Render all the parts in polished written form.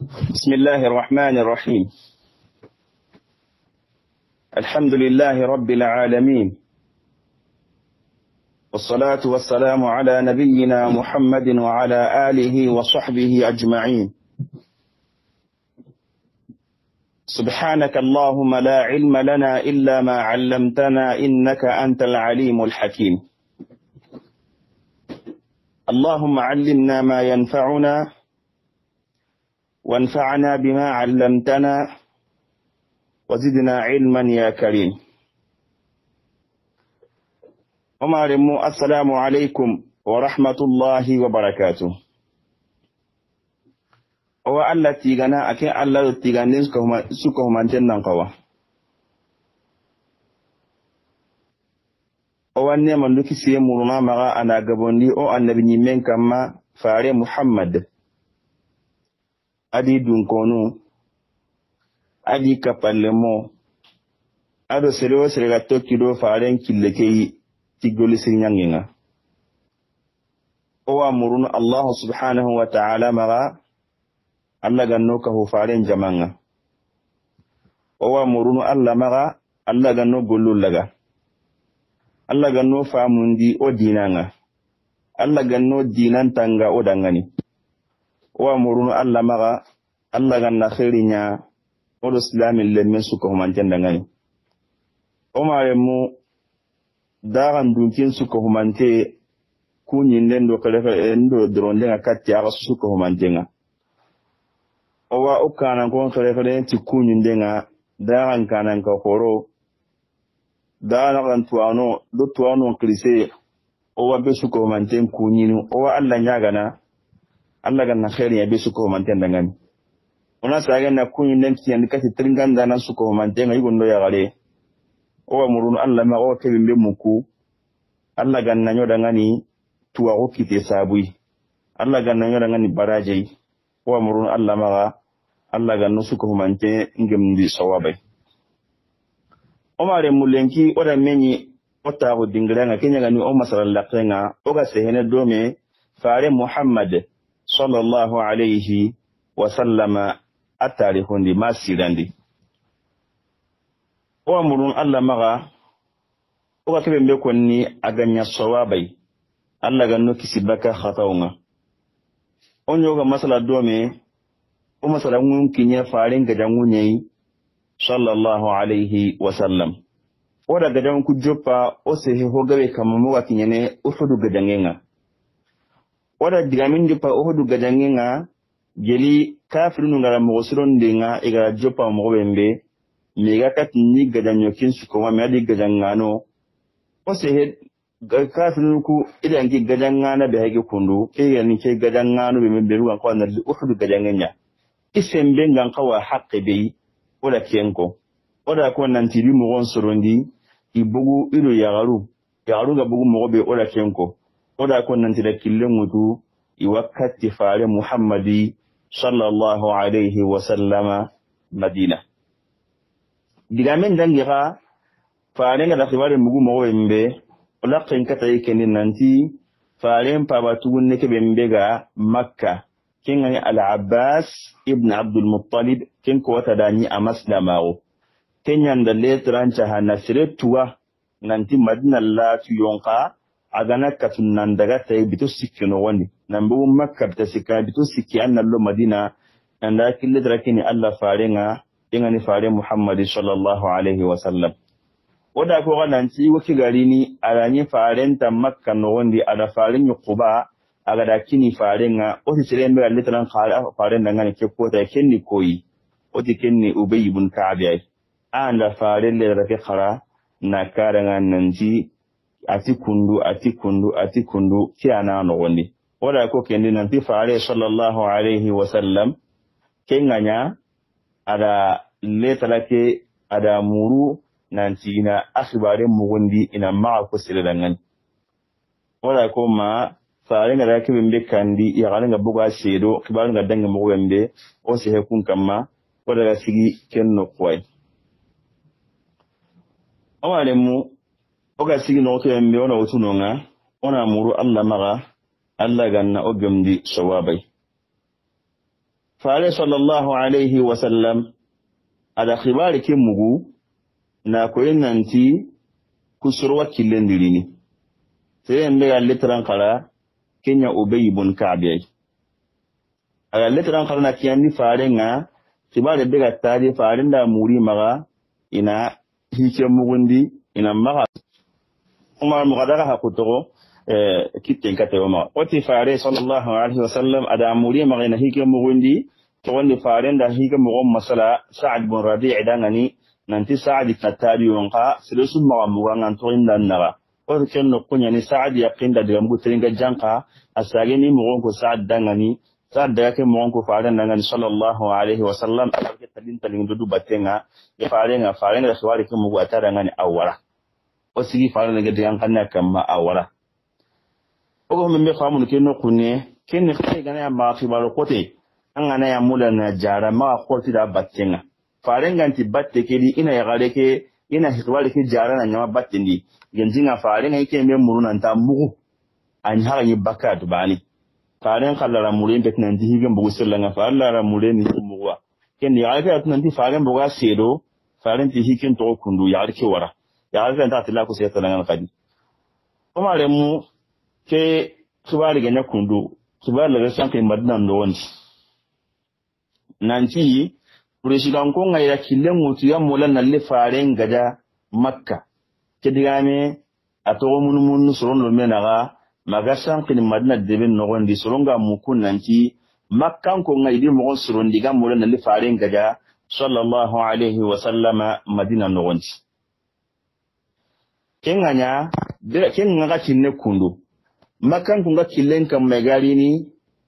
بسم الله الرحمن الرحيم. الحمد لله رب العالمين، والصلاة والسلام على نبينا محمد وعلى آله وصحبه أجمعين. سبحانك اللهم لا علم لنا إلا ما علمتنا إنك أنت العليم الحكيم. اللهم علمنا ما ينفعنا وانفعنا بما علمتنا وزدنا علما يا كريم. السلام عليكم ورحمة الله وبركاته. الله تيغانا أكين الله تيغانين سكوهم أنتنا قوا. نعم لكي سيمونا مغا أنا قبوندي النبي من كما فاري محمد adi dunkono adi kapalemo ado sero sera tokido faren killekei tigoli sirnyangenga o amurun Allah subhanahu wa ta'ala maga Allah ganno ka ho faren jamanga o amurun Allah maga Allah ganno gollulaga Allah ganno famundi o dinanga Allah ganno dinantanga o dangani wa murunu Allah maga Allah ganna khairinya o islamin lemmen suko humanten dangani o maremu dagan dunkin suko humante kunyin ndo kalefa endo dronde ngakati aga suko humantenga o wa ukana kon kalefa ti kunyin denga dagan kanan ka horo dagan tuano do tuano klise o wa be suko humanten kunyinu o wa Allah nyagana Allah ganna khairi ya bisu ko manten dangan ona saga na kunyu nen tiyan kati tringanda nan su ko manten ay gondo ya gare o amurun Allah ma o kebimbe muku Allah ganna nyoda ngani tuwa o kite sabui Allah ganna nyoda ngani baraje o amurun Allah ma Allah ganna su ko manten ngem ndi sawabai o mare mulenki o da menyi o tawo dingranga kenya ngani o masalan laqenga o ga sehene dome fare Muhammad sallallahu alayhi wa sallama atarihundi masirandi o amurun Allah maga o ka kebe konni aganya sawabai Allah ganno kisibaka khataunga onyo ga masala dome o masala ngun kinya farin ga jangunyi sallallahu alayhi wa sallam o da gadan ku joppa o se ho gabe kamamu wa kinyane uhudu gadangenga wada digamin jopa ohudu gajangenga jeli kafirunu ngara mogosiron denga igara jopa mogobembe mega katini gajanyo kinsu ko ma adi gajangano o se kafirunu ku idangi gajangana be hage kundu ke yani ke gajangano be memberu ko na ohudu gajangenya isembe ngankawa haqqe be wala kenko wada ko nan tibi mogon sorondi ibugu ido yagaru ga bugu mogobe wala kenko oda ko nan tida killen mutu i wakati fare Muhammadi sallallahu alayhi wa sallama Madina digamen dangira fare nga da khibare mugu mo wembe ola ken kata yikenin nanti fare pabatu ne ke bembe ga Makka kengani al-Abbas ibn Abdul Muttalib ken ko wata dani a maslamawo kenyan da letran cha hanasiretuwa nanti Madina la tuyonka agana katunan daga tay bitu sikino wani nambu Makka ta sika bitu sikki annallo Madina anda kille drakini Allah farenga ingani fare Muhammad sallallahu alaihi wasallam oda ko gananci wuki garini arani farenta Makka no wandi ada faren Quba aga da kini farenga o ti sirembe litran faren ngani ke ko ta kenni koyi o ti kenni Ubay ibn Ka'b ay anda faren le rafi khara na karanga nanci ati kundu kiana no woni wala ko kendi nan ti faare sallallahu alayhi wa sallam kenganya ada letalake ada muru nanti ina akhbare mugundi ina ma ko silangan wala ko ma faare ngara ke bembe kandi ya galanga buga sedo kibaru nga danga mo wembe o se hekun kamma wala ga sigi kenno koy awale mu oga sigi no ke mbe ona otunonga ona muru Allah maga Allah ganna o gemdi sawabai fare sallallahu alaihi wasallam ada khibari ke mugu na koyin nanti kusurwa killen dirini sai yanda ya litran kala kenya ubay ibn ka'b aga litran kala na kiyani fare nga khibari daga tari fare da muri maga ina hike mugundi ina maga umar mugadara hakutoro kitten katewa ma wati fare sallallahu alaihi wasallam ada muri maga ina hike mugundi to wanda fare da hike mugun masala sa'ad bin rabi' dangani nanti Sa'ad katari yonka silusu mawamugan to inda naga o kenno kunya ni Sa'ad yaqinda de mbu tringa janka asage ni mugon ko Sa'ad dangani Sa'ad da yake mugon ko faran dangani sallallahu alaihi wasallam alke talin dudu batenga ya farenga da swari ke mugo atara ngani awara o sigi faran ga de yankanna kamma awara o go membe famu kenno kunne kenni khai gana ma fi baro kote an gana ya mula na jara ma khoti da batenga farenganti batte kedi ina ya gare ke ina hitwale ke jara na nyama batte ndi genjinga farenga yake me muruna nta mugu an haga ni bakatu bani faren kallara mulen bet nan dihiga mbugu sirlanga fallara mulen ni muguwa ken ya ga at nan di faren buga sedo faren ti hikin to kundu ya rike wara ya ga ta tilla ku sai talangan kadi kuma re mu ke subali ganya kundu subali la sanke madina ndo wonti nanti Presiden ko ngaira killen mutu ya molan nalle faren gada Makka kedigame ato mun soron lo menaga magasan kin Madina deben no gondi soronga mukun nanti Makka ko ngaidi mo soron diga molan nalle faren gada sallallahu alaihi wa sallama Madina no gondi kenganya kenga kinne kundu Makka ko nga killen kam megari ni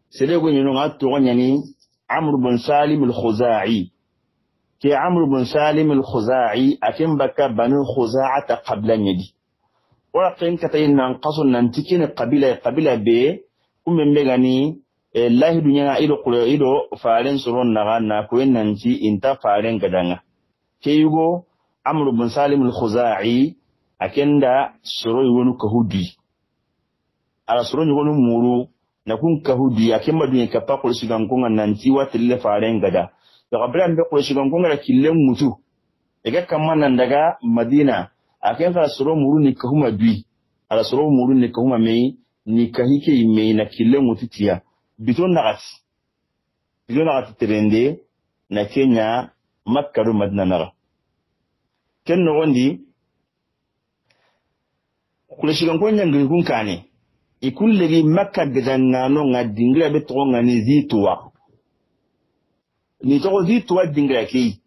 sede go nyino ngato gonyani Amr bin Salim al-Khuzai ke Amr bin Salim al-Khuzai akin baka banu Khuza'ata qabla yadi wa qin katayin nan qasun nan tikin qabila be kuma megani lahi dunya ido kulo ido faren suron naga na ko nan ci inta faren gadanga ke yugo Amr bin Salim al-Khuzai akenda suro wonu kahudi ala suro wonu muru na kun kahudi akin madunya kafa ko sigan kun nan ci watille faren gada daga biran da ko shigan gonga killen mutu daga kamman nan daga Madina akan ka suro muru ni kahuma bi ala suro muru ni kahuma mai ni kahike mai na killen mutu tiya biton nagati trende na Kenya Makka do Madina naga ken no wondi kula shigan gonya ngi kun kane ikullegi Makka gadanga no ngadingira be to ngani zituwa ni to zituwa dingira ke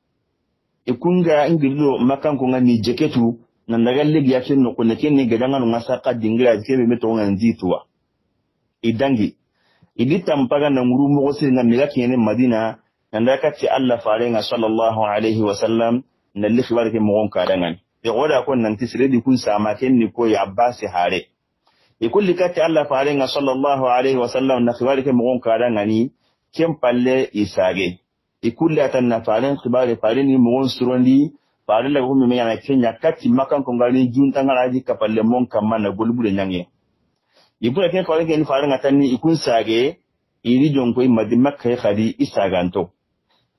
ikunga ngirdo Makka ko ngani jeketu nan daga legi ya ken no ko ne ken ni gadanga no masaka dingira ke be to ngani zituwa idangi idi tampaga na nguru mo se ngam ga kene Madina nan da ka ci Allah farenga sallallahu alaihi wasallam nan li khibar ke mo gon ka dangan e goda ko nan tisre di kun sama ken ni ko ya Abbas hare e kulli ka ci Allah farenga sallallahu alaihi wasallam na khibar ke mo gon ka dangani kem palle isage e kulli atan na faren khibar faren ni mo gon surondi faren la ko me yana Kenya kati Makka ko ngani junta ngaraji ka palle mon kamma na golbule nyange ibura ke faren ke ni faren atani ikun sage iri jonko imadi Makka ya khadi isaganto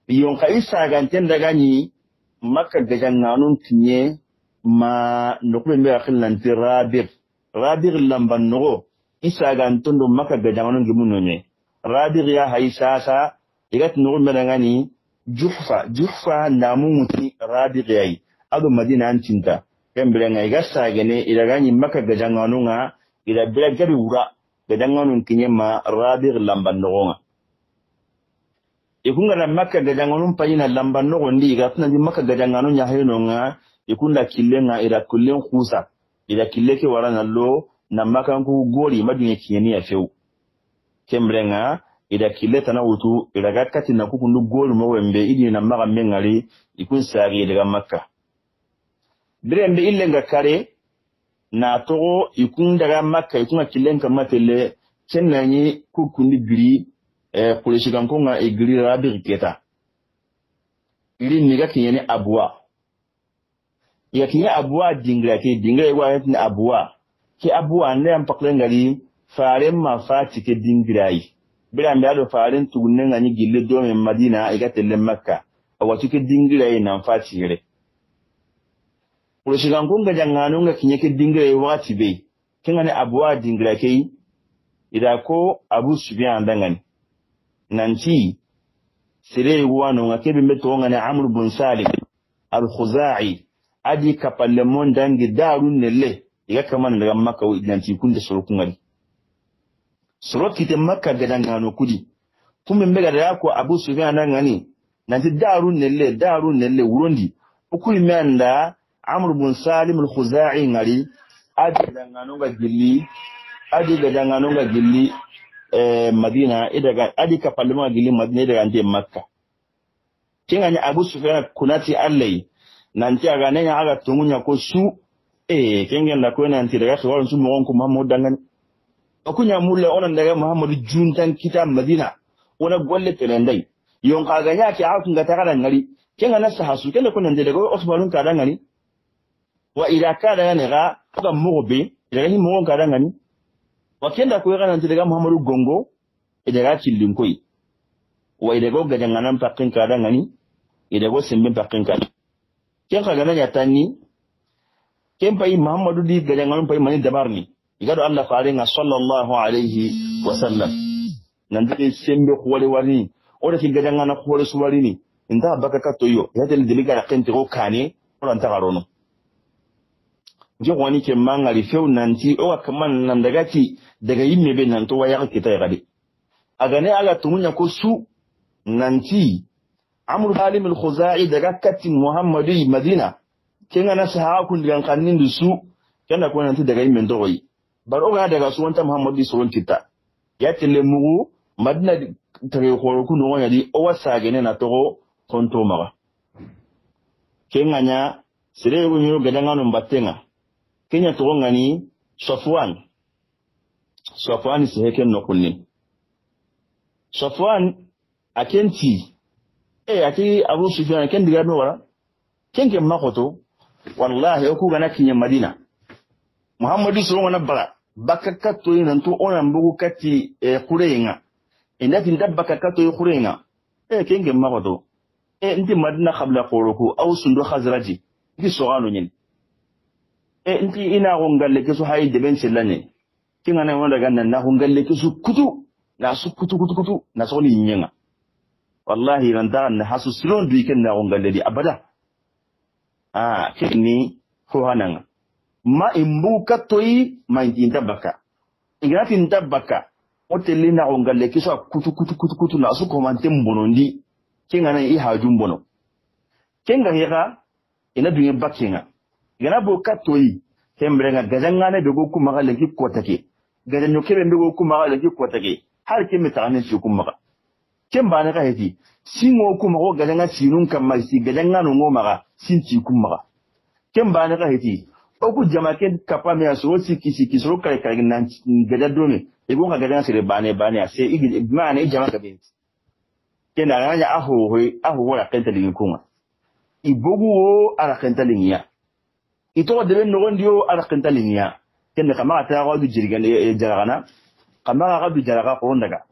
yon ka isaganten daga ni Makka gajanganun tinye ma nokube me akhil nanti rabir lamban no isaganto ndo Makka gajanganun gimunonye rabir ya haisasa igat no me daga ni juhfa namu muti rabir yayi ado Madina antinta kembere ngai gasagene idaga ni Makka gajanganunga ila bela gabi wura gajanganun tinye ma rabir lamban no ikunga na Makka gajanganun payina lamban no ndi ga tuna di Makka gajanganun nya hayno nga ikunda killenga ila kullen khusa ila killeke warana lo na Makka ku gori madine kiyeni ya few kembrenga ila killeta na wutu ila gakati na kukundu gori mo wembe idi na Makka mengari ikun sari daga Makka birembe illenga kare na togo ikunda daga Makka ikunga killenka matele kennani kukundi biri kule shigankonga igiri rabir keta iri niga kinyeni abwa ya kinyeni abwa dingra igwa yetni abwa ki abwa ne ampakle ngali fare ma fati ke dingrai biran da do farin tugunne ngani gille do men madina iga telle makka awatu ke dingira ina fatire Urushigan kunga jangano nga kinyeke dingira wati be kingane abuwa dingira kei ida ko Abu Sufyan dangani nanti sire wano nga kebe meto ngane Amr bin Salim al-Khuzai adi kapalle mon dangi darun nelle iga kaman daga makka nanti kunde sorokungari sorokite makka gadangano kudi kumbe mbega da ko Abu Sufyan dangani nanti darun nelle wurondi ukuri menda Amr bin Salim al-Khuzai ngari adi gadangano ga gilli Madina idaga adi kapalma gilli Madina idaga ante Makka kinganya Abu Sufyan kunati allai nanti aga nenya aga tumunya ko su kengen la ko nanti daga so su mo ko Muhammad dangan akunya mulle onan daga Muhammad juntan kita Madina wona golle telendai yon kaga nya ki akun ga tagada ngari kenga nasa hasu kele ko nande daga Osmanun ka dangani wa ila kada ne ga ga mobe daga ni mo ka dangani wa kenda ko ga nanti daga Muhammadu gongo daga cillin koyi wa daga ga janganan pakin ka dangani daga sembe pakin ka ken ka gana ya tanni ken pai Muhammadu di ga janganan pai mani dabarni igado Allah faringa sallallahu alaihi wasallam nan de sembe ko wale wani o da ga jangana ko wale suwari ni inda baka ka toyo ya del diliga kente ko kane ko anta garono je wani ke mangari few nanti o kaman nan daga ci daga yimme be nan to waya ka tay gadi aga ne aga tumunya ko su nanti Amr Halim al-Khuzai daga katti Muhammadu Madina kenga na sahabu kun digan kannin su kenda ko nanti daga yimme doyi baro ga daga su wanta Muhammadu suron kita ya tele mugu Madina tare ko ku no wani o wasa gene na to konto maga kenga nya sire ko nyo gadanga no mbatenga kenya to ngani Safwan si heken no kunni Safwan akenti ati Abu Sufyan ken diga no wala kenke makoto wallahi ku gana kinya Madina Muhammadu sallallahu alaihi wasallam baka katto ina to onan bugu katti kureenga ina tin dabba katto kureenga kenke makoto nti Madina qabla qoroku aw sundu khazraji di soano nyin nti ina gongalle ke so hay de ben sellane kinga na wonda ganna na gongalle ke su kutu na su kutu na so ni nyenga wallahi ran da na hasu silon du ken na gongalle di abada kini ko hananga ma imbu katoi ma intinta baka ingra tinta baka otelle na gongalle ke so kutu na su ko mante mbonondi kinga na i hajum bono kinga hira ina duye bakinga gana bo katoi kembrenga gajangane be go kuma gale ki kotake gajanyo kebe be go kuma gale ki kotake har ke mitane ci kuma kemba ne ka hedi singo kuma go gajanga sinun kamma si gajanga no ngoma ga sinci kuma kemba ne ka hedi o ku jamake kapa me aso siki so kare kare nan gajadome e go ga gajanga sire bane ase igi mane jamaka be kenda nganya aho wala kenta linkunga ibogu ala kenta linya ito de ben no ndio ala kenta linya kenda kama ta ga du jirgane jaragana kama ga du jaraga ko ndaga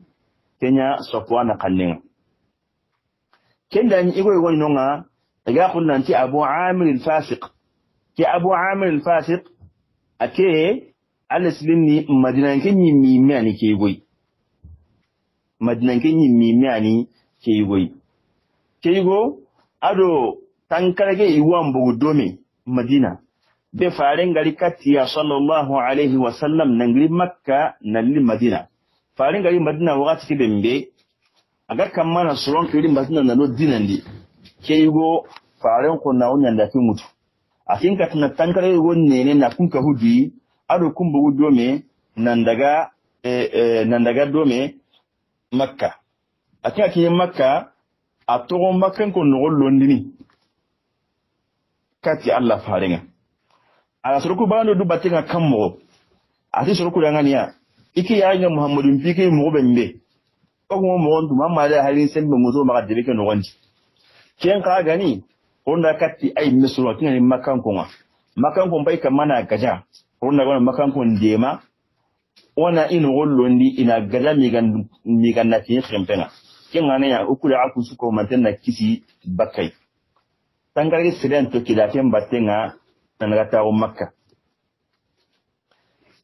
kenya Safwan kallinga kenda ni igo nonga daga kunnanti Abu Amir al-Fasiq ki Abu Amir al-Fasiq ake al-Islimni Madina kenyi mimiani ke goyi Madina kenyi mimiani ke go ado tankarage iwan bugu domi Madina be faren gari katiya sallallahu alaihi wasallam nangri Makka nalli Madina faren gari Madina wakati ke bembe aga kamana suron kiri Madina nalo dinandi ke go faren ko na unyanda ki mutu akin ka tana tankarage wonne ne na kun ka hudi ado kun bugu domi nandaga domi Makka akin ki Makka a togon makan ko no londini kati Allah faringa ala suruku bano du batinga kammo ati suruku danganiya iki yaanga Muhammadun fike mo bembe ko mo ndu mamma da halin sembe mo zo maka debeke no wanti ken ka gani onda kati ay misro tinga makan ko bai kamana gaja onda gona makan ko ndema wana inu gollondi ina gada migan na tin khempenga kengane ya ukule akusu ko mantenna kisi bakai tangarge sidan to kidaten battenga nanaga tawo makka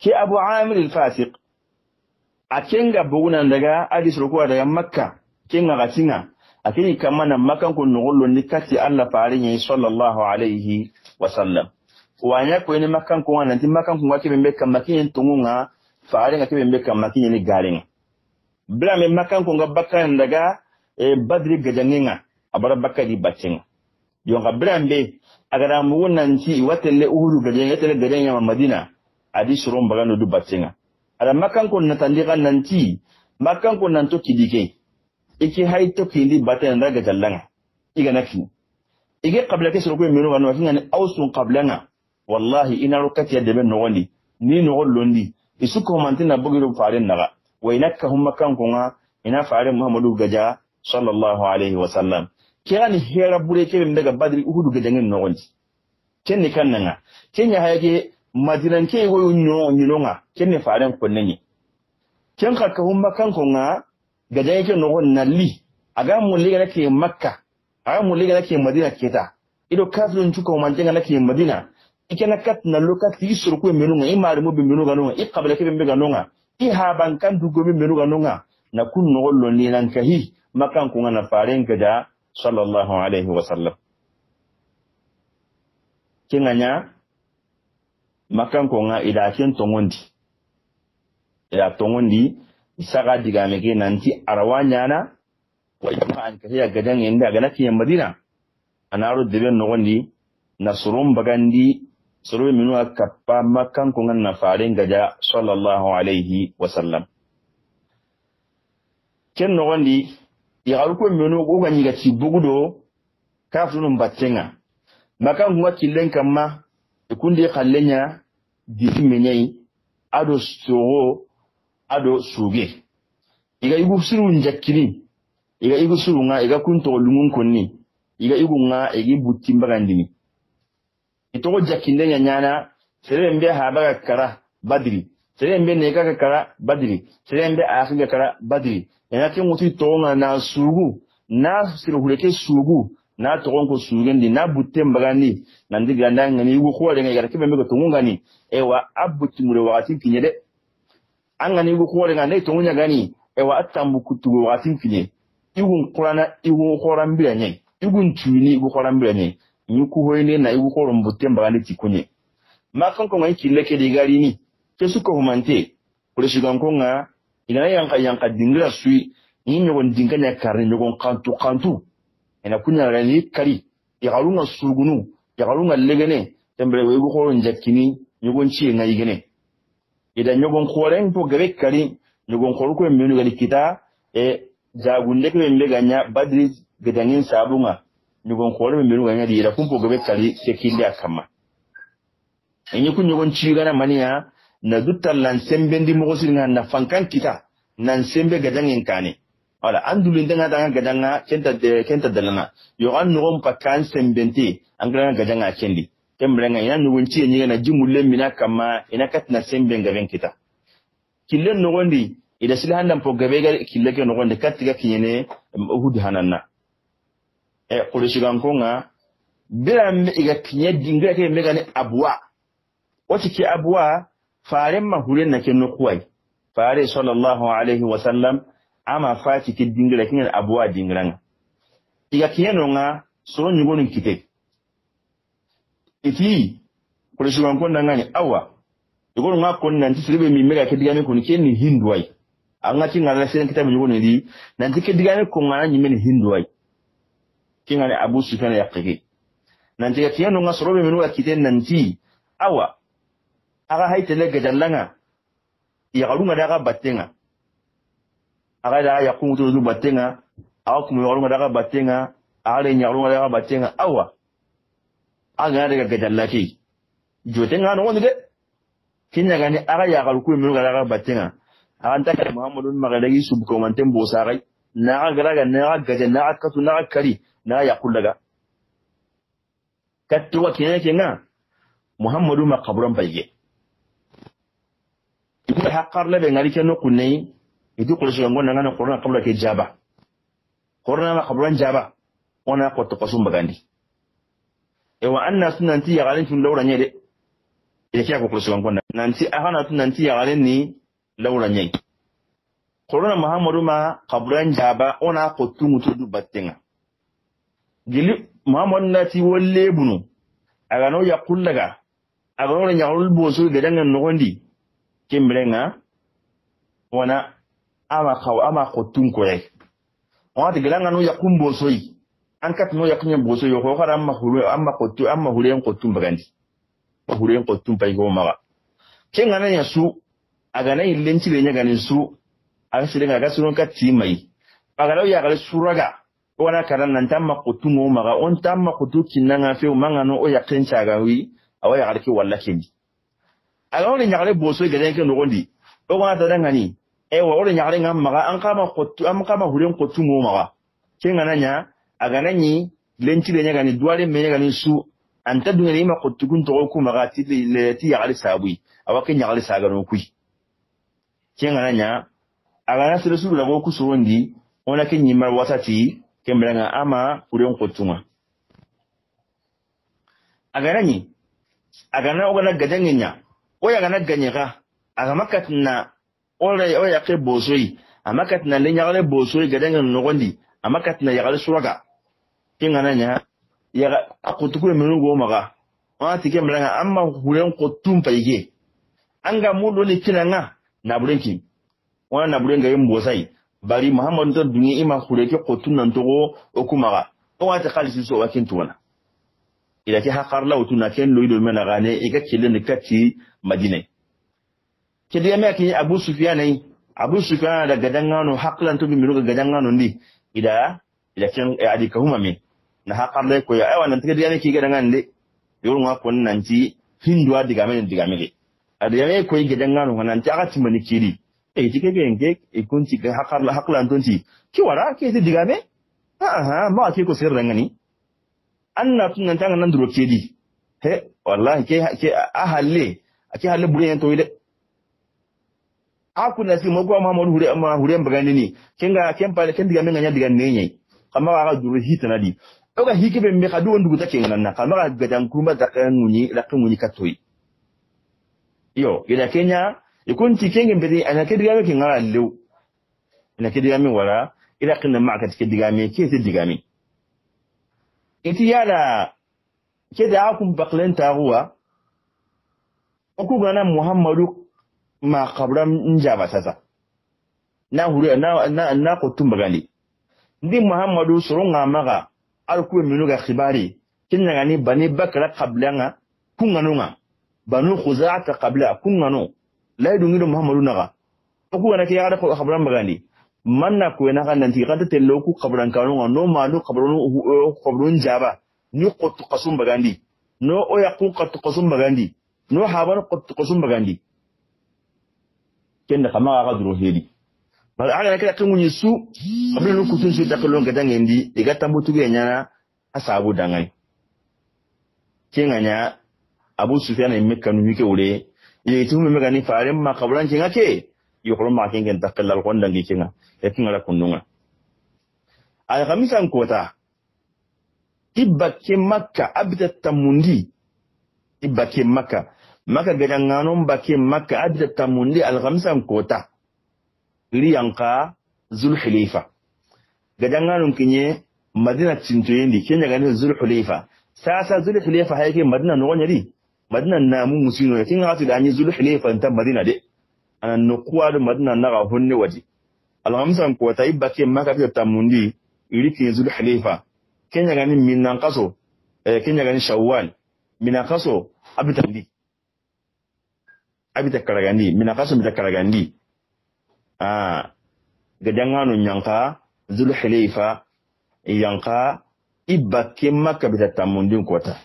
ki abu amir al-fasiq akenga buguna daga hadis rukuwa daga makka kenga gatinga akini kamana makan ko gollondi kati Allah farin sallallahu alaihi wasallam wanya ko ni makan ko wana tin makan ko ngake bembe kamakin tungunga faare ngake bembe kamakin ni garing bla me makan ko ngabaka ndaga badri gajanginga abara bakari baceng yo ngabrambe agara mu wonanti watelle uhuru gajenga tele gajenga madina adi surom bagano du bacenga ada makan ko natandika nanti makan ko nanto kidike iki hayto kindi baten ndaga jallanga iga nakini ige qabla kesro ko meno wanu ngani awsun qablanga wallahi ina rokati ya debe nogondi ni nogollondi isuko mantina bugiro faaren naga wainaka humma kanko nga ina faaren muhammadu gaja sallallahu alaihi wasallam kirani hera bure kebe daga badri uhudu gajangen nogondi kenni kannanga kenya hayage madinan ke go nyonga kenni faaren konnenyi ken ka humma kanko nga gajangen ke nogon nalli aga muliga nake makka aga muliga nake madina keta ido kafirun tuko mantenga nake madina ikena kat na lokati isuru ko menunga imari mo bimenu ganunga ikabla ke bimbe ganunga ihaban kan dugo bimenu ganunga na kun no gollo ni nan kahi makan ko ngana faren gaja sallallahu alaihi wasallam kinganya makan ko nga ida ken tongondi isaga diga mege nanti arwanya na wa jama'an kahiya gadan inda ga nake madina anaru deben no gondi nasrum bagandi suru minu akappa makan ko nganna faaren gaja sallallahu alaihi wasallam ken no gondi ya alko minu go ganyi ga tibugudo kafrunum battenga makan ko killen kamma e kundi khallenya difi menyai ado soro ado suge iga igu suru njakini iga igu suru nga iga kunto lungun konni iga igu nga igi butimbagandini ito jakinde nyana serembe habaga kara badri serembe neka kara badri serembe afiga kara badri enake mutu tonga na sugu na siruhuleke sugu na togonko sugendi na butembagani nandi ganda ngani ugo khole ngai garake bembe tongungani ewa abuti mure wakati kinyede angani ugo khole ngani tongunya gani ewa atambu kutu wakati kinye igun qurana igun khorambira nyai igun tuni igun khorambira nyai nyuku hoyne na igu ko rombote mbagani tikunye makan ko ngai kileke digari ni kesu ko humante ko shigan ko nga ina yanka dingira sui ni nyogon dinganya karne nyogon kantu ina kunya rani kari ya galunga sugunu ya galunga legene tembre we igu ko njakini nyogon chi ngai gene ida nyogon ko ren to gabe kari nyogon ko menu gali kita jagunde ko mbeganya badri gedangin sabunga nyugon ko le menu ganya dira kumpo gabe kali sekinde akama enyi kun nyugon chigana maniya na dutta lan sembendi mo gosinga na fankan kita nan sembe gadangin kane wala andulin danga gadanga kenta dalana yo an no pakkan sembenti angana gadanga kendi tembrenga ina nyugon chi enyi na jimulle mina kama ina katna sembe gaben kita killen no gondi ida silhanda po gabe ga killeke no gonde katiga kinyene uhudi hananna kulishigan konga biram iga kinye dingira ke megane abwa wati ki abwa faren mahulen na kenno kuwai fare sallallahu alaihi wasallam ama fati ki dingira kinye abwa dingiranga iga kinye no nga so nyugonin kite iti kulishigan konga ngani awa igoro nga konna nti sirebe mi mega ke digame ko ni kenni hindwai anga tingala sen kitabu nyugonin di nanti ke digame ko ngana nyimeni hindwai kingane Abu Sufyan yaqigi nanti kiyano ngasrobe menu akiten nanti awa aga haitele gadallanga ya galunga daga battenga aga da ya kunguto du battenga aga kuma galunga daga battenga aga le nyalunga daga battenga awa aga daga gadallaki jotenga no wonde kinya gani aga ya galuku menu daga battenga aga ntaka Muhammadun magalagi subko mantem bosagai na aga na gajanna akatu na kari na ya kullaga kattuwa kenga Muhammadu makaburan bayye ibu haqqar la be ngari kenno kunni itu qur'an ngona ngana qur'an qabla ke jaba qur'an ma qablan jaba ona ko to kasum bagandi e wa anna sunanti ya galin tun lawra nyede e kiya ko qur'an ngona nanti ahana tun nanti ya galin ni lawra nyai qur'an muhammadu ma qablan jaba ona ko tumutu du battenga gili muhammadu nati wolle bunu aga no yakullaga aga no nyaul boso gedanga nogondi kimbrenga wana ama khotun ko yai wati gelanga no yakum bosoyi an kat no yakunya bosoyi ko khara amma khotu amma hulen khotun bagandi ba hulen khotun pay go maga kenga na yasu aga na illenci le nya ganin su aga sirenga ga sunon kat timai aga law ya ga suraga wana karan nan tamma khotun go maga on tamma khotu kinanga fe manga no o yakin chaga wi awaya garki wallahi ni aga on nya ga bosoyi gaden no gondi o wana tadangani ewa ore nyare ngam maga an kama hulen kotu mo maga kenga nanya aga nanyi lenci le nyaga ni duare me nyaga ni su anta dunga ni ma kotu kun to ku maga ti le ti ya ali sabui awake nya ali saga no kui kenga nanya aga na sere su la go ku surondi ona ke nyima watati kembelanga ama hulen kotu ma aga nanyi aga na ogana gadangenya oya ga na ganyega aga makatna o ya ke bosoyi amakat na le nyagale bosoyi gadanga nogondi amakat na yagale suraga kingana nya ya akutukule menugo maga wati ke mlanga amma hulen ko tumpa yige anga mudo ni kinanga na burenki wana na burenga yembosai bari muhammad to dungi ima huleke ko tunan togo okumaga o wati khalisi so wakin tuwana ila ke hakar lawtuna ken loido mena gane iga kelen kati madina kedi yame ki Abu Sufyan da gadangano haklan to bimiru gadangano ndi ida ken adi ka huma min na hakarle ko ya awa nan kedi yame ki gadangan de yorunga kon nanti hindwa digamege adi yame ko gadangano nan ta ati mani kiri tike genge e kunti ga haklan tonti ki wara ke ti digame ma ke ko sirrangani anna tun nan tanga nan duro kedi he wallahi ke ahalle ake halle buren to ile aku nasi mogwa Muhammadu hure mbagandi ni kenga kempale kendiga menga nya diga nenye kama ga duru hitana di oga hikibe me kadu ndugu take ngana kama ga gadan kuma da kanuni la kanuni katoi yo ila Kenya ikunti kenge mbedi ana kediga me kinga lew ina kediga me wala ila kinna ma ka kediga me ke diga me iti yala keda akum baklenta huwa oku gana Muhammadu ma kabram njaba sasa na hure na ko tumbagani ndi muhammadu surunga maga alku minuga khibari kinna gani bani bakra qablanga kunganunga banu khuza'ata qabla kungano la yidungido muhammadu naga ko wana ke yara ko khabram bagani manna ko na kan nanti kata tello ku khabran kanunga no malu khabrun jaba ni ko to qasum bagandi no o yaqu qat qasum bagandi no habar qat qasum bagandi kenda kama ga duro hedi bal ala kala kunyi su abin lu kutun su takalo ga dangendi iga tambutu ga nyana asabu dangai kenganya Abu Sufyan e mekkanu wike wure ye tumu mega ni faare ma kabran kenga ke yo ko ma kengen takallal kon dangi kenga e kinga la kununga ay khamisan kota ibake makka abda tamundi ibake makka maka gadangano mbake maka adda tamundi al-khamsan kota iri yanka Zulhulayfa gadangano kinye Madina tintoyendi kenya gani Zulhulayfa sasa Zulhulayfa hayake Madina no wanyari Madina namu musino kinga hatu da anyi Zulhulayfa ta Madina de anan no kuwa Madina na ga honne waje al-khamsan kota ibake maka adda tamundi iri kinye Zulhulayfa kenya gani minan kaso kenya gani Shawwal minan kaso abitandi abita karagandi mina kaso bita karagandi gadangano nyanka Zulhulayfa yanka ibake maka bita tamundin kota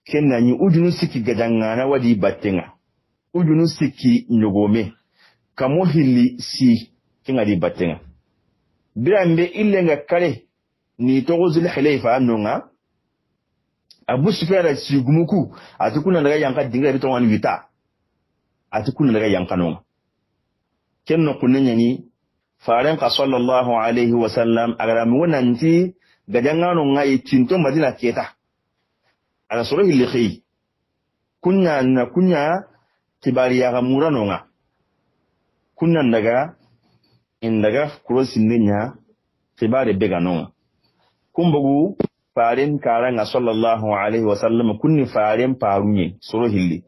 kenna ni ujunu siki gadangana wadi batenga ujunu siki nyogome kamo hili si kinga di batenga birambe illenga kale ni togo Zulhulayfa anonga Abu Sufyan sigumuku atukuna daga yanka dinga bito wani vita atukuna daga yankanonga kenno kunnya ni faren ka sallallahu alaihi wasallam agara mu nanti gajangano ngai tinto madina keta ala soro hilli khi kunya tibari ya murano nga kunna daga indaga kurosin ninya tibari begano kumbugu faren karanga sallallahu alaihi wasallam kunni faren parunye soro hilli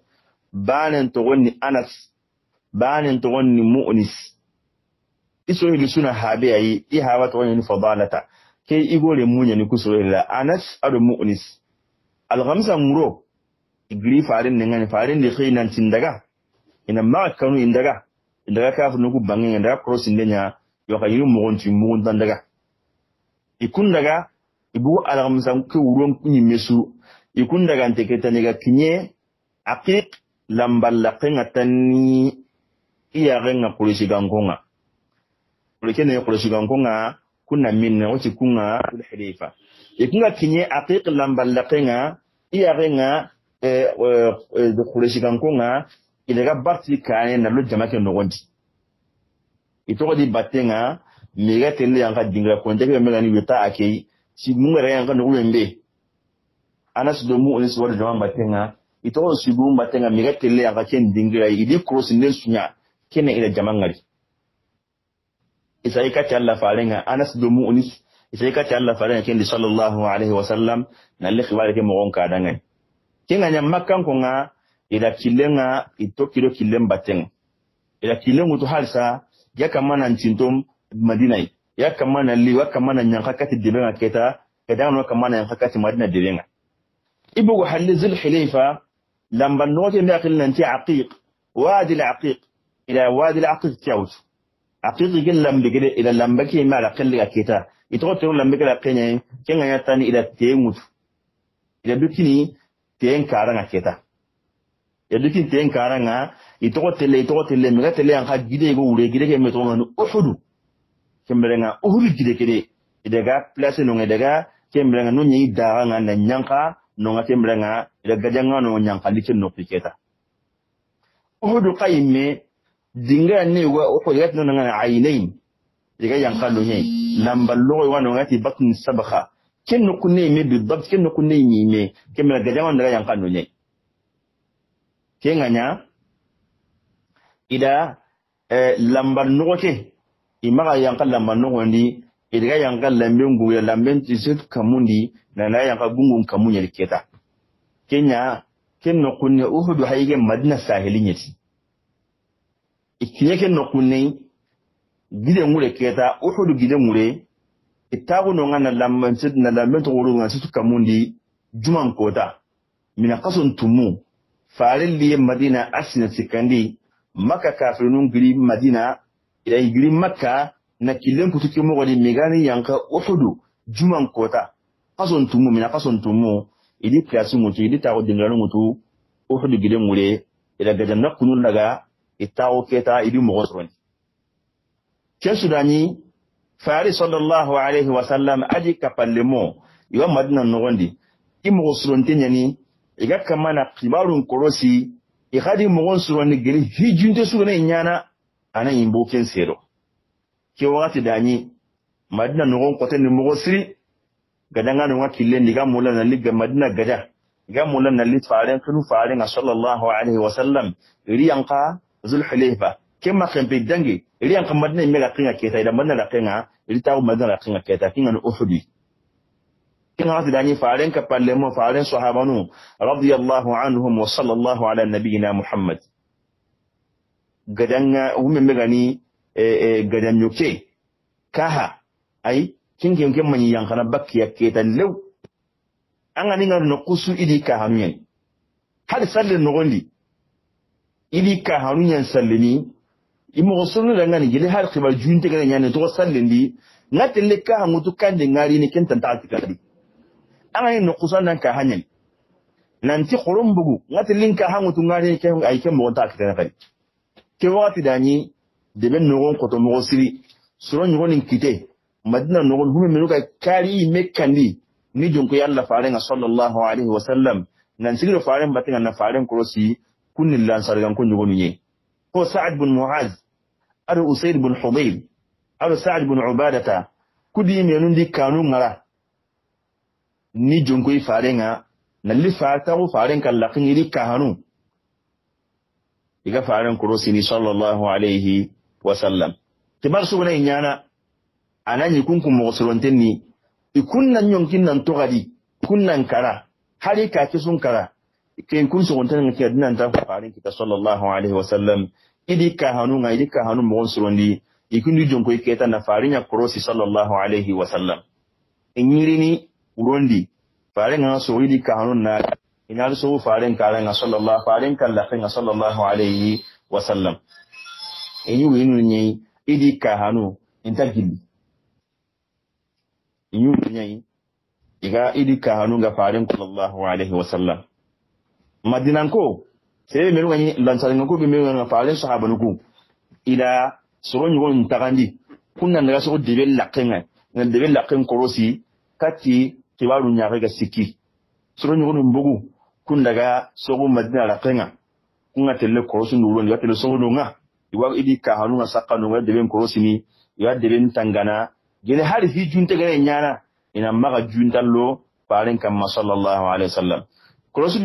banen to wonni anas banen to wonni mu'nis iso hilli suna habe ayi I hawa to wonni fadalata ke igore munya ni kusoro hilla anas adu mu'nis al-ghamsa muro igri faren ngani faren de khinan tindaga ina ma kanu indaga kafu nuku bangin indaga crossing denya yo kayiru mugonti mugon tandaga ikun daga ibu al-ghamsa ku wuron kunyi mesu ikun daga anteketa niga kinye aqiq lambal laqinga tanni iya renga kulisi gangonga kulikene kulisi gangonga kunna minna wati kunga al-halifa ikunga kinye aqiq lambal laqinga iya renga kulisi gangonga ilaga barti kane na lo jamake nogondi itoko di batenga mega tele yanka dingra konje ke mela ni weta akei si mungere yanka no wembe anas do mu onis wada jama batenga itoko si bu batenga mega tele yanka ken dingra idi cross ne sunya kene ila jamangari isai ka Allah farenga anas do mu onis isai ka Allah farenga ken di sallallahu alaihi wasallam na le khibare ke mo gonka dangai kenga nya makkan ko nga ila kilenga itokiro kilem batenga ila kilengu to halsa ya kamana ntintom madina ya kamana liwa kamana nyankakati dibenga keta kedano kamana nyankakati madina dibenga ibugo halli zul hilayfa lamba note mi akil nanti aqiq wadi al-aqiq ila wadi al-aqiq tawt aqiq gel lambe gele ila lamba ki ma la kalli keta itoto lambe gele kenya kenga yatani ila temut ila dukini ten karanga keta ya dukin ten karanga itoko tele mega tele an ha gide go wure gide ke meto nganu uhudu kemberenga uhudu gide kede idega place no ngedega kemberenga no nyi daga ngana nyanka no ngate kemberenga idega janga no nyanka liken no piketa uhudu qayme dinga ne wa ko yat no ngana ayinain idega yanka no nyi lamballo wa no ngati bakun sabakha ken no kunne me bidabt ken no kunne mi me kemberenga janga no yanka no nyi kenganya ida lambar noke imaga yanka lambar nogondi idiga yanka lamben guya lamben tisit kamundi na yanka gungun kamunya liketa kenya kenno kunne uhudu hayge madina sahilinyeti ikinye kenno kunne gide ngure keta uhudu gide ngure itagu no ngana lamben tit na lamben to wuru ngana tisit kamundi juman kota mina qasun tumu farili madina asina sikandi maka kafirunun giri madina ila giri makka na kilen kutuki mo wadi megani yanka uhudu juman kota kason tumu mina kason tumu idi klasi mutu idi tawo dingalo mutu uhudu gire mure ila gadan na kunun daga itawo keta idi mo gosron kesudani fari sallallahu alaihi wasallam aji kapallemo iwa madina nogondi imo gosron tenyani iga kamana kibarun korosi ikadi mogon suroni geli hijunte sugane nyana ana imbo ken sero ke wakati dani madina nogon kote ni mogo siri gadanga no wakile ni ga mola na liga madina gada ga mola na lit faaren kunu faaren sallallahu alaihi wasallam riyanqa zul hulayfa kema kempe dangi riyanqa madina mega kinga keta ida madina la kinga ritaw madina la kinga keta kinga no uhudi kinga wakati dani faaren ka pallemo faaren sahabanu radiyallahu anhum wa sallallahu ala nabiyina muhammad gadanga umme megani gadan yoke kaha ai kinge ngem mani yankana bakki yaketa lew angani ngar no kusu idi ka hanyen hadi salle no gondi idi ka hanyen sallini imo sunu da ngani gele har khibar junte ga nyane to sallendi ngatelle ka hamutu kande ngari ni kenta ta'atikadi angani no kusan ka hanyen nanti khorom bugu ngatelle ka hamutu ngari ke ay ke mo ta'atikadi kadi ke wati dani deben nogon koto mogo siri suro nyogonin kite madina nogon hume menuka kari mekandi ni jonko yalla farenga sallallahu alaihi wasallam nan sigiro faren batinga na faren korosi kunni lan sargan kun nyogonu ye ko sa'ad bin muaz ado Usayd ibn Hudayr ado Sa'd ibn Ubadata kudi menundi kanu ngara ni jonkoy farenga nalli fataru faren kallakin iri kahanu iga faren kurosini sallallahu alaihi wasallam tibar suguna inyana anani kunkum mughsirontenni ikunnan yonkin nan togadi kunnan kara hari ka kisun kara ken kun suguntan ke dinan ta faren kita sallallahu alaihi wasallam idi kahanu mughsirondi ikunu jonkoy keta na farinya kurosi sallallahu alaihi wasallam inyirini urondi faren nga so idi kahanu na ina so faren kalan sallallahu faren kallahin sallallahu alaihi wasallam enyu winu nyi idi kahanu intagili enyu nyi iga idi kahanu ga faren sallallahu alaihi wasallam madinan ko sebe melu ngani lansarin ko be melu ngana faren sahaba nuku ila soro nyugo ntagandi kunna ndaga so debel lakenga ngal debel laken korosi kati kibaru nyaare ga sikki soro nyugo mbugu kun daga sogo madina lakenga kunga telle korosi nuro ni telle sogo nga iwa idi ka hanu nga sakanu nga deben korosi ni iwa deben tangana gele hari fi junte gane nyana ina maga juntallo faren kam sallallahu alaihi wasallam korosi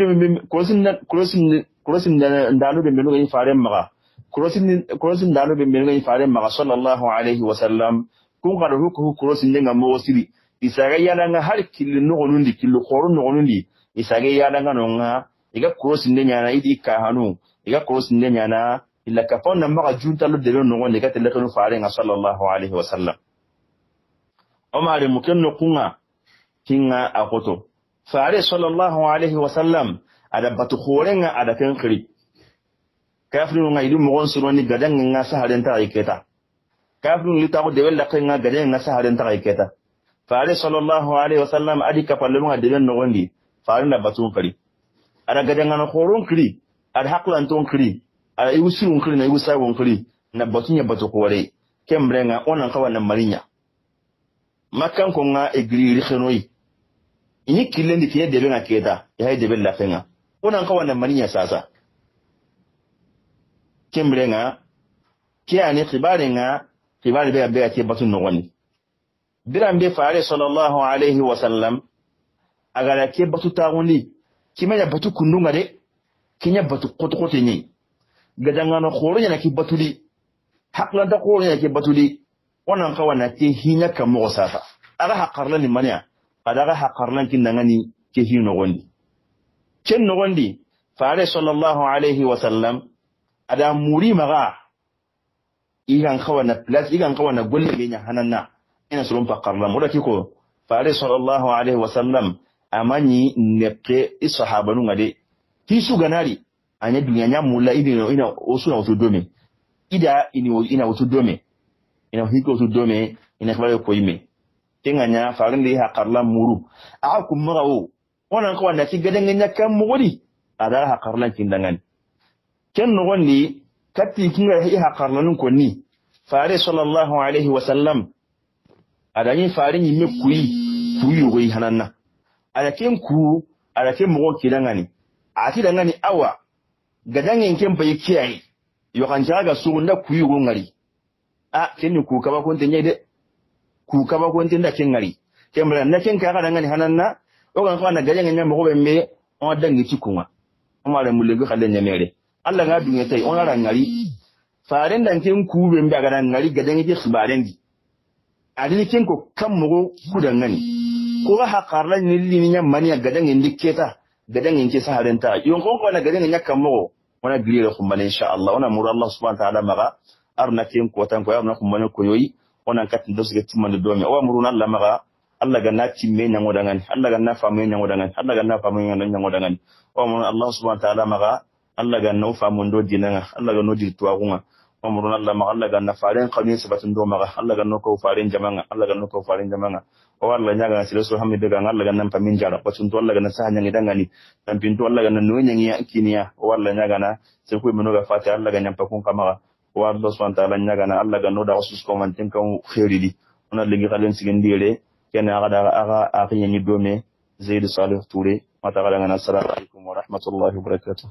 ndalu be melu ngani faren maga korosin dalu be melga fare maga sallallahu alaihi wasallam kun kada huku korosin denga mo siri isaga yana nga har killu no gonundi killu khorun no gonundi isaga yana nga nonga iga korosin denya na idi ka hanu iga korosin denya na illa ka fonna maga juntalu de no gonde ka tele kanu fare nga sallallahu alaihi wasallam omare mukenno kunga kinga akoto fare sallallahu alaihi wasallam ada batu khorenga ada kan khiri kafirun nga idu mogon suroni gadan nga saharen ta iketa kafirun litago debel la nga gadan nga saharen ta iketa faare sallallahu alaihi wasallam adi kapalu nga debel no gondi faare na batun kari ada gadan nga khoron kri ada haklan ton kri ada iwusirun kri na iwusawon kri na batun ya batu ko wale kembrenga onan kawana marinya makkan ko nga egri khenoyi ini kilendi kiye debel nga keta ya debel la nga onan kawana marinya sasa kembrenga kiani khibari be ati batun nogoni birambe faare sallallahu alaihi wasallam agara ke batu tagundi kimanya batu kundunga de kinya batu kotokote ni gadanga no khoro yana ki batuli hakla da khoro yana ki batuli wannan kawana ke hinya kamo sasa aga hakarlan mania adaga hakarlan kindangani ke hino gondi ken nogondi faare sallallahu alaihi wasallam ada muri maga igan kawana plus igan kawana golle benya hananna ina surun pakarlam wala kiko faare sallallahu alaihi wasallam amani neppe ishahabanu ngade hisu ganari anya dunya nya mulla ina osuna otudome ida ina otudome ina hiko otudome ina kwale ko yime kenganya farinde hakarlam muru akum magawo onan kawana ki gadan nya kam mugodi ada hakarlan kindangani ken no wonni katti kinga ha karlanun konni faare sallallahu alaihi wasallam adani faare ni kuyi goyi hananna ada ken mo kidangani ati dangani awa gadangen ken bai kiyaye yo kan jaga sugunda kuyi go ngari a ken ku kaba kon tenye de ku kaba kon tenda ken ngari kembra na ken ka dangani hananna o kan kana gadangen nya mo be me on dangi tikunga o mare mulego khale nyamere Allah nga dunya tai on ara ngari faren dan ken ku be mbe ga ngari gadan ke khibaren di adini ken ko kam mo kudan ngani ko ga hakarlan ni lini nya mani gadan indi keta gadan ke saharen ta yon ko na gadan nya kam mo wana gilira khumane insha Allah wana mur Allah subhanahu wa ta'ala maga arna ken ko tan ko arna khumane ko yoyi ona katin do suge timman do mi o muruna Allah maga Allah ga na timme nya ngodangan Allah ga na famu nya ngodangan Allah ga na famu nya ngodangan o mur Allah subhanahu wa ta'ala maga Allah ga no famu ndo dinanga Allah ga no di tuwagunga umrun Allah ma Allah ga na faren qawni sabatun do maga Allah ga no ko faren jamanga Allah ga no ko faren jamanga o Allah nya ga silo so hamide ga Allah ga nan pamin jara batun to Allah ga na sahanya ni dangani tan pinto Allah ga no nyangi ya kiniya o Allah nya ga na sai ku mino ga fati Allah ga nyampa kun kamaga o Allah subhanahu wa ta'ala nya ga na Allah ga no da wasu ko man tin kan khairidi ona ligi khalen sigindire kena aga akhinya ni dome Zaid Salih Touré mata ga na assalamu alaikum wa rahmatullahi wa barakatuh.